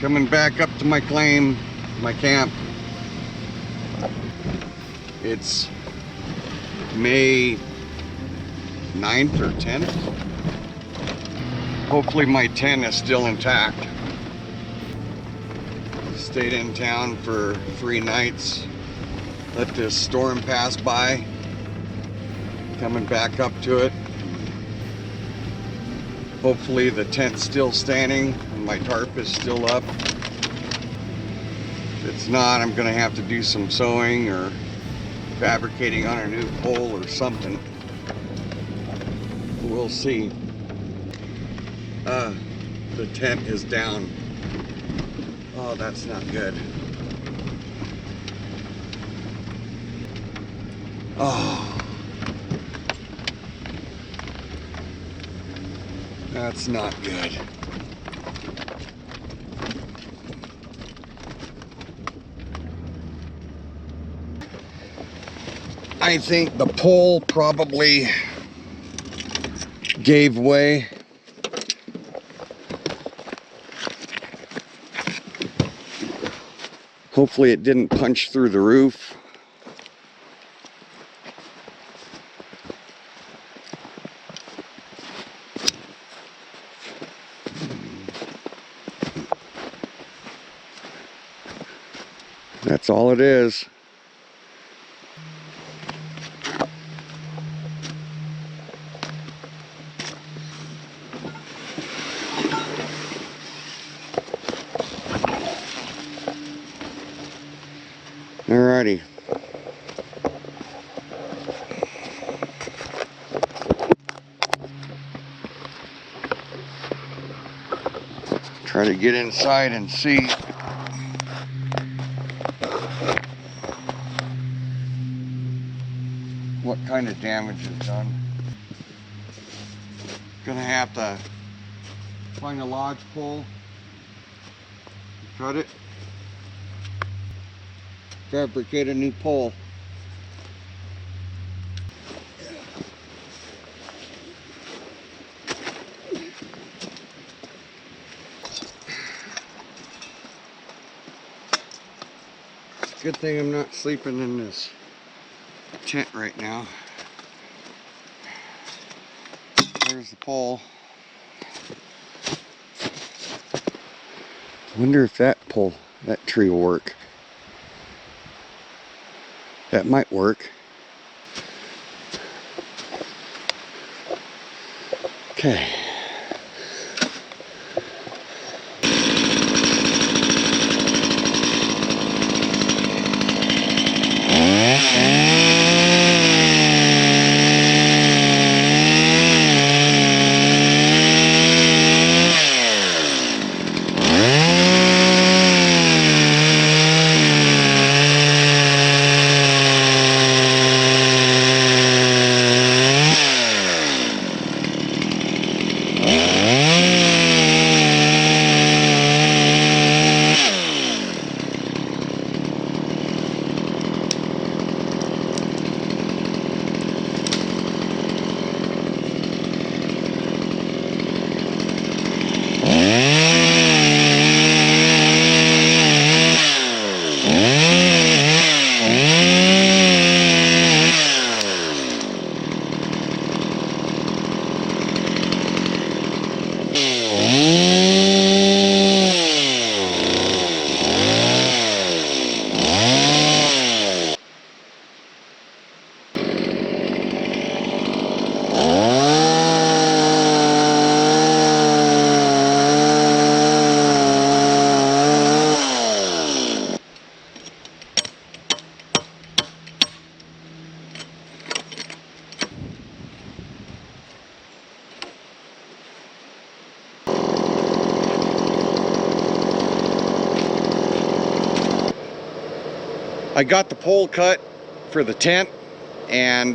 Coming back up to my claim, my camp. It's May 9th or 10th. Hopefully my tent is still intact. Stayed in town for 3 nights. Let this storm pass by. Coming back up to it. Hopefully the tent's still standing and my tarp is still up. If it's not, I'm gonna have to do some sewing or fabricating on a new pole or something. We'll see. The tent is down. Oh, that's not good. Oh. That's not good. I think the pole probably gave way. Hopefully it didn't punch through the roof. That's all it is. Alrighty. Try to get inside and see what kind of damage is done. Gonna have to find a lodge pole, cut it, fabricate a new pole. Good thing I'm not sleeping in this tent right now. There's the pole. Wonder if that tree will work. That might work. Okay. I got the pole cut for the tent and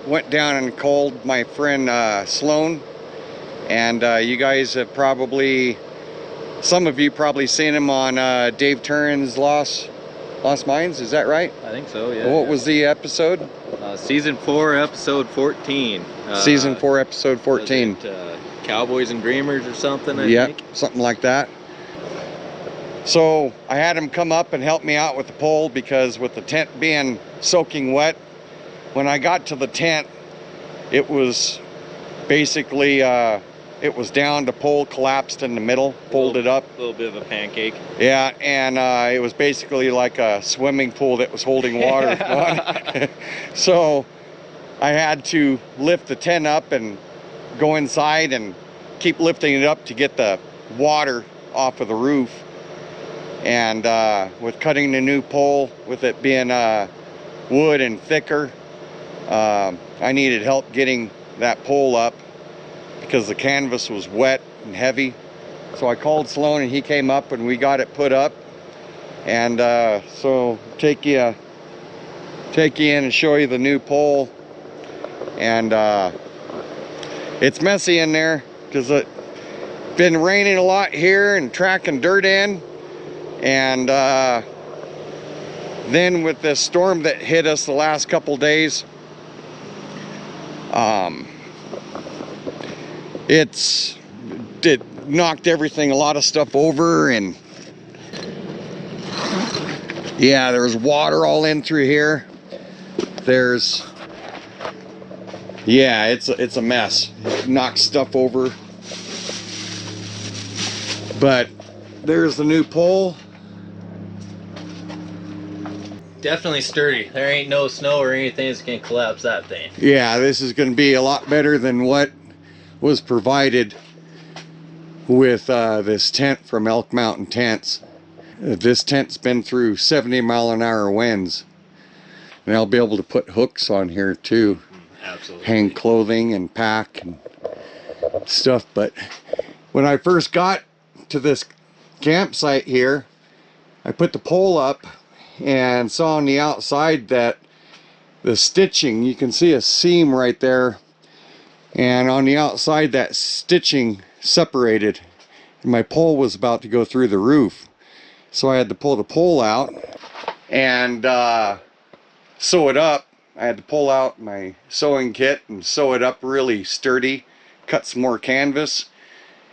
went down and called my friend Sloan, and you guys have probably, some of you probably seen him on Dave Turin's Lost Mines, is that right? I think so, yeah. What was the episode? Season 4, episode 14. Season 4, episode 14. Was it, Cowboys and Dreamers or something, I yep, think? something like that. So I had him come up and help me out with the pole, because with the tent being soaking wet, when I got to the tent, it was basically it was down. The pole collapsed in the middle, folded up. A little bit of a pancake. Yeah, and it was basically like a swimming pool that was holding water on. So I had to lift the tent up and go inside and keep lifting it up to get the water off of the roof. And with cutting the new pole, with it being wood and thicker, I needed help getting that pole up because the canvas was wet and heavy. So I called Sloan and he came up and we got it put up. And so take you in and show you the new pole. And it's messy in there because it's been raining a lot here and tracking dirt in. And then with this storm that hit us the last couple days, it knocked everything, a lot of stuff over. And yeah, there's water all in through here. Yeah, it's a mess. It knocks stuff over. But there's the new pole. Definitely sturdy. There ain't no snow or anything that's gonna collapse that thing. Yeah, this is going to be a lot better than what was provided with this tent from Elk Mountain Tents. This tent's been through 70-mile-an-hour winds. And I'll be able to put hooks on here too. Absolutely. Hang clothing and pack and stuff. But when I first got to this campsite here, I put the pole up and saw on the outside that the stitching, you can see a seam right there, and on the outside that stitching separated, and my pole was about to go through the roof. So I had to pull the pole out and sew it up. I had to pull out my sewing kit and sew it up really sturdy, cut some more canvas,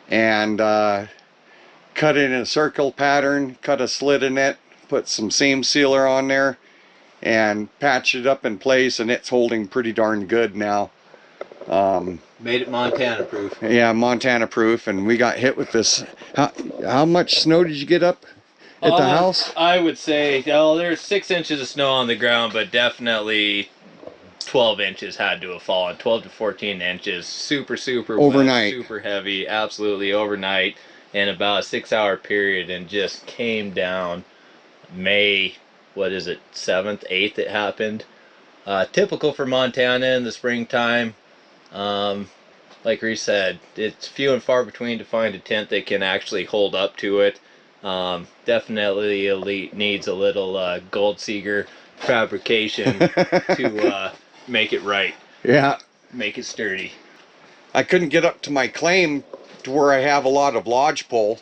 and cut it in a circle pattern, cut a slit in it, put some seam sealer on there, and patch it up in place, and it's holding pretty darn good now. Made it Montana proof. Yeah, Montana proof. And we got hit with this. How much snow did you get up at the house? I would say, there's 6 inches of snow on the ground, but definitely 12 inches had to have fallen. 12 to 14 inches. Super Overnight. wet, super heavy, absolutely overnight, in about a 6-hour period, and just came down May, what is it, 7th, 8th it happened. Typical for Montana in the springtime. Like Reese said, it's few and far between to find a tent that can actually hold up to it. Definitely elite needs a little Gold Seeger fabrication to make it right. Yeah. Make it sturdy. I couldn't get up to my claim to where I have a lot of lodgepole,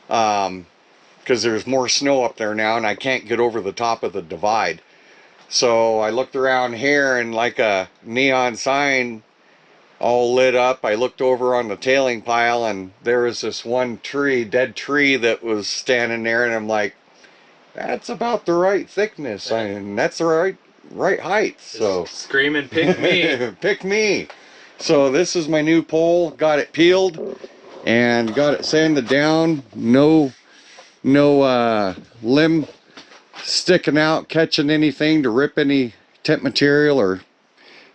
because there's more snow up there now and I can't get over the top of the divide. So I looked around here, and like a neon sign all lit up, I looked over on the tailing pile and there was this one tree, dead tree, that was standing there, and I'm like, that's about the right thickness, and that's the right height. So screaming, pick me. pick me. So this is my new pole. Got it peeled and got it sanded down. No limb sticking out, catching anything to rip any tent material, or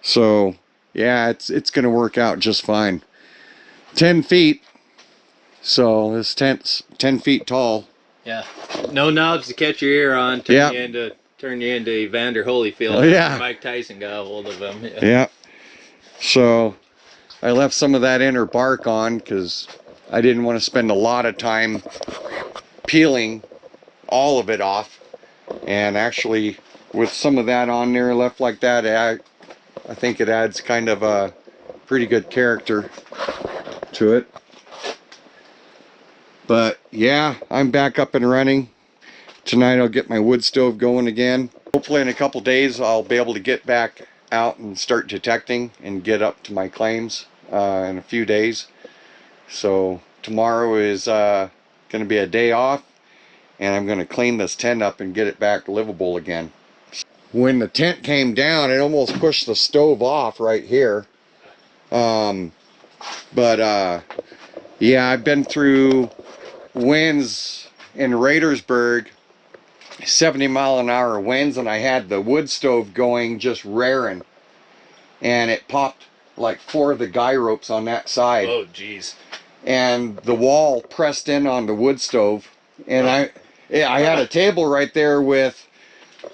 so. Yeah, it's gonna work out just fine. 10 feet. So this tent's 10 feet tall. Yeah. No knobs to catch your ear on. Turn you into Evander Holyfield. Oh, yeah. Mike Tyson got a hold of him. Yeah. So I left some of that inner bark on because I didn't want to spend a lot of time peeling all of it off. And actually, with some of that on there left like that, I think it adds kind of a pretty good character to it. But yeah, I'm back up and running. Tonight I'll get my wood stove going again. Hopefully in a couple days I'll be able to get back out and start detecting and get up to my claims in a few days. So tomorrow is going to be a day off, and I'm going to clean this tent up and get it back livable again. When the tent came down, it almost pushed the stove off right here. Yeah, I've been through winds in Radersburg, 70-mile-an-hour winds, and I had the wood stove going just raring, and it popped like 4 of the guy ropes on that side. Oh, jeez. And the wall pressed in on the wood stove, and I had a table right there with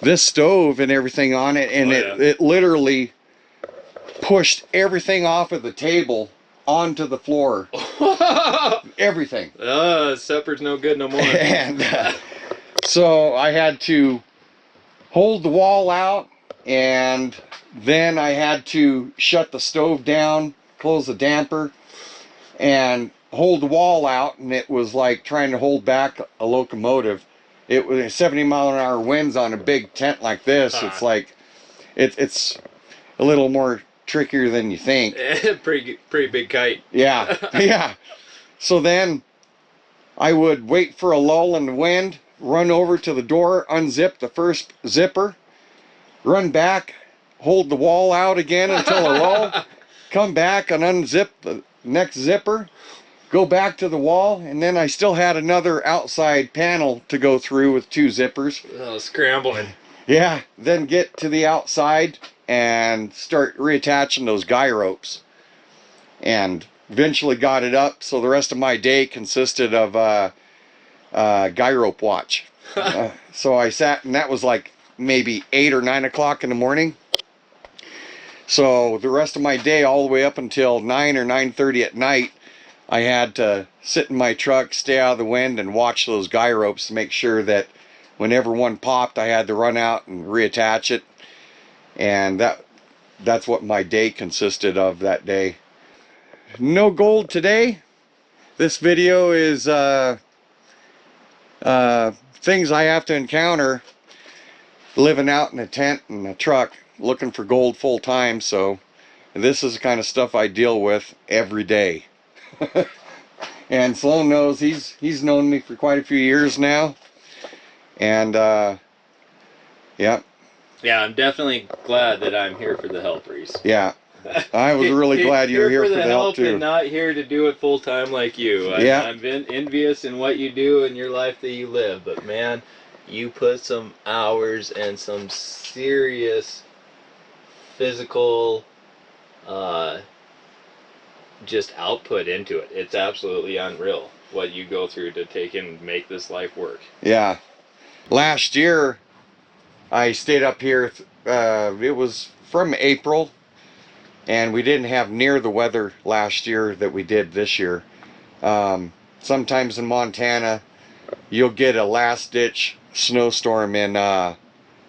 this stove and everything on it, and it literally pushed everything off of the table onto the floor. Everything. Supper's no good no more. And so I had to hold the wall out, and then I had to shut the stove down, close the damper, and hold the wall out, and it was like trying to hold back a locomotive. It was 70-mile-an-hour winds on a big tent like this. It's like it's a little more trickier than you think. pretty big kite. Yeah. Yeah. So then I would wait for a lull in the wind, run over to the door, unzip the first zipper, run back, hold the wall out again until a lull, come back and unzip the next zipper, go back to the wall, and then I still had another outside panel to go through with 2 zippers. Oh, scrambling. Yeah, then get to the outside and start reattaching those guy ropes. And eventually got it up, so the rest of my day consisted of guy rope watch. So I sat, and that was like maybe 8 or 9 o'clock in the morning. So the rest of my day, all the way up until 9 or 9:30 at night, I had to sit in my truck, stay out of the wind, and watch those guy ropes to make sure that whenever one popped, I had to run out and reattach it. And that's what my day consisted of that day. No gold today. This video is things I have to encounter living out in a tent and a truck looking for gold full time. So this is the kind of stuff I deal with every day. And Sloan knows, he's known me for quite a few years now. And yeah. Yeah, I'm definitely glad that I'm here for the helpers. Yeah. I was really glad you were here for the help too. And not here to do it full time like you. Yeah. I'm envious in what you do in your life that you live, but man, you put some hours and some serious physical just output into it. It's absolutely unreal what you go through to take and make this life work. Yeah. Last year I stayed up here, it was from April, and we didn't have near the weather last year that we did this year. Sometimes in Montana, you'll get a last-ditch snowstorm in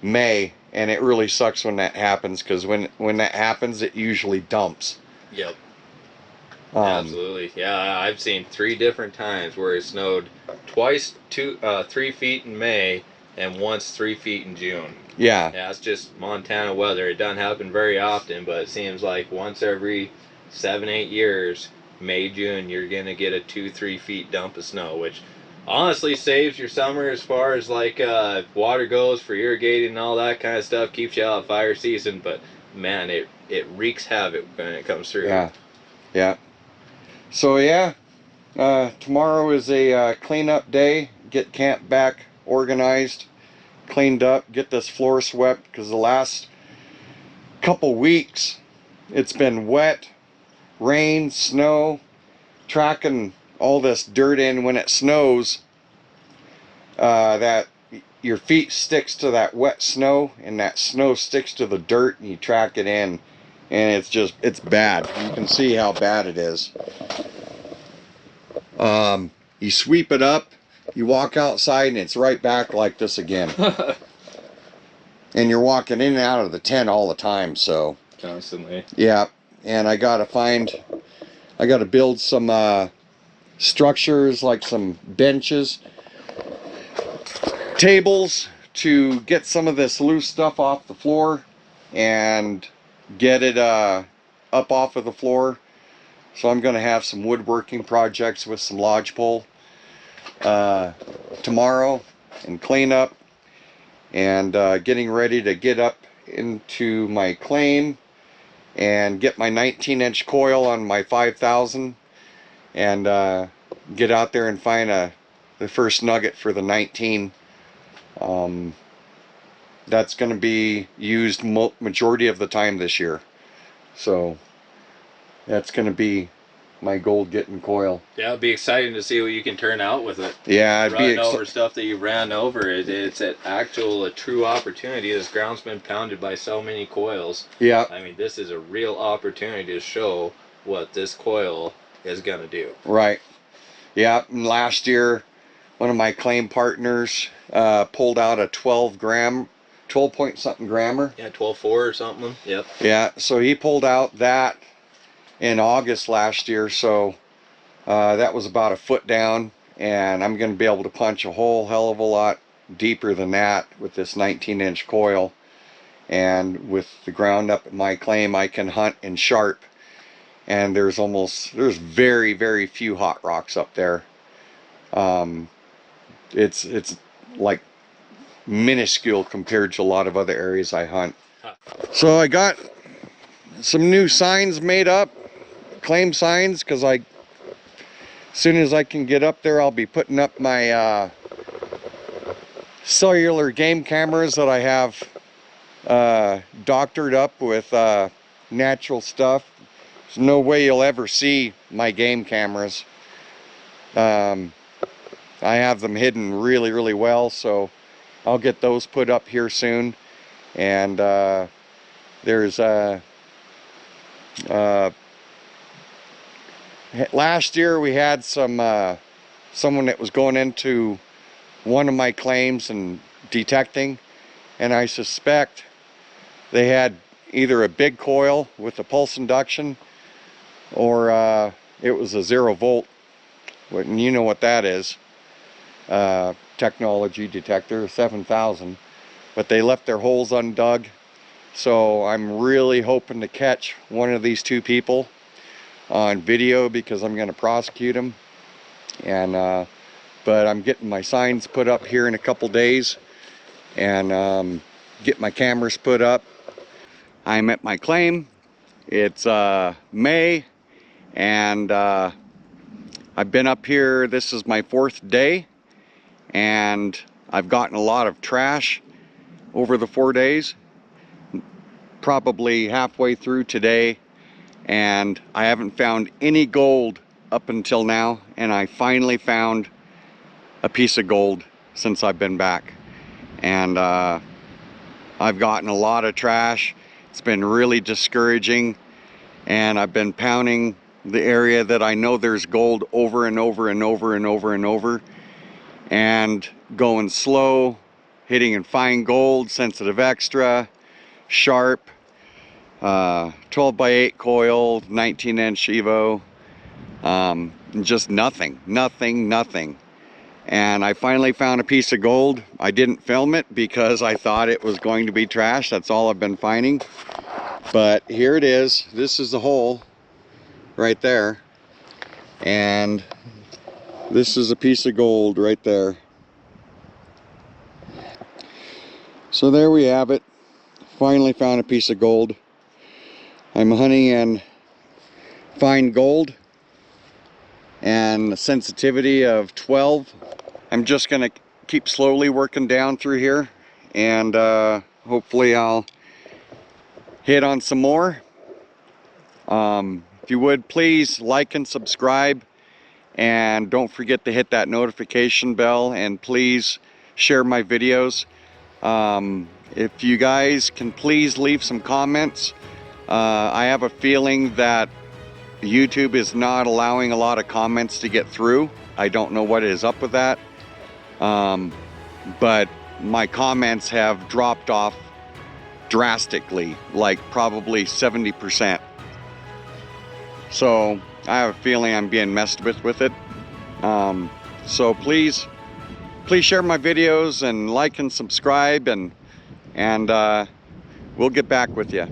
May, and it really sucks when that happens, because when that happens, it usually dumps. Yep. Absolutely. Yeah, I've seen 3 different times where it snowed twice 3 feet in May and once 3 feet in June. Yeah. Yeah, it's just Montana weather. It doesn't happen very often, but it seems like once every 7-8 years, May, June, you're going to get a 2-3 feet dump of snow, which honestly saves your summer as far as like water goes for irrigating and all that kind of stuff, keeps you out of fire season, but man, it wreaks havoc when it comes through. Yeah. Yeah. So yeah, tomorrow is a cleanup day. Get camp back organized, cleaned up, get this floor swept, because the last couple weeks it's been wet, rain, snow, tracking all this dirt in when it snows, that your feet sticks to that wet snow, and that snow sticks to the dirt, and you track it in, and it's bad. You can see how bad it is. You sweep it up, you walk outside, and it's right back like this again. And you're walking in and out of the tent all the time, so. Constantly. Yeah, and I gotta build some structures, like some benches, tables, to get some of this loose stuff off the floor and get it up off of the floor. So I'm going to have some woodworking projects with some lodgepole tomorrow, and clean up, and getting ready to get up into my claim and get my 19-inch coil on my 5000 and get out there and find the first nugget for the 19. That's going to be used majority of the time this year, so that's going to be my gold getting coil. Yeah, it'll be exciting to see what you can turn out with it. Yeah, I'd Running over stuff that you ran over. It's a true opportunity. This ground's been pounded by so many coils. Yeah. I mean, this is a real opportunity to show what this coil is gonna do. Right. Yeah. And last year, one of my claim partners pulled out a 12 point something grammer. Yeah, 12.4 or something. Yep. Yeah. So he pulled out that in August last year. So that was about a foot down, and I'm going to be able to punch a whole hell of a lot deeper than that with this 19-inch coil. And with the ground up at my claim, I can hunt in sharp, and there's very, very few hot rocks up there. It's like minuscule compared to a lot of other areas I hunt. So I got some new signs made up, claim signs, because as soon as I can get up there, I'll be putting up my cellular game cameras that I have doctored up with natural stuff. There's no way you'll ever see my game cameras. I have them hidden really, really well, so I'll get those put up here soon. And there's last year we had someone that was going into one of my claims and detecting, and I suspect they had either a big coil with a pulse induction, or it was a 0 volt. And you know what that is. Technology detector, 7000. But they left their holes undug. So I'm really hoping to catch one of these two people on video, because I'm going to prosecute them. And but I'm getting my signs put up here in a couple days, and get my cameras put up. I'm at my claim. It's May, and I've been up here. This is my 4th day, and I've gotten a lot of trash over the 4 days, probably halfway through today, and I haven't found any gold up until now. And I finally found a piece of gold since I've been back, and I've gotten a lot of trash. It's been really discouraging, and I've been pounding the area that I know there's gold over and over and over and over and over, and going slow, hitting and fine gold, sensitive extra, sharp, 12 by 8 coil, 19-inch Evo, just nothing. And I finally found a piece of gold. I didn't film it because I thought it was going to be trash. That's all I've been finding. But here it is. This is the hole right there. And this is a piece of gold right there. So there we have it. Finally found a piece of gold. I'm hunting in fine gold and a sensitivity of 12. I'm just going to keep slowly working down through here, and hopefully I'll hit on some more. If you would, please like and subscribe, and don't forget to hit that notification bell, and please share my videos. If you guys can please leave some comments. I have a feeling that YouTube is not allowing a lot of comments to get through. I don't know what is up with that. But my comments have dropped off drastically, like probably 70%. So I have a feeling I'm being messed with it. So please share my videos and like and subscribe, and we'll get back with you.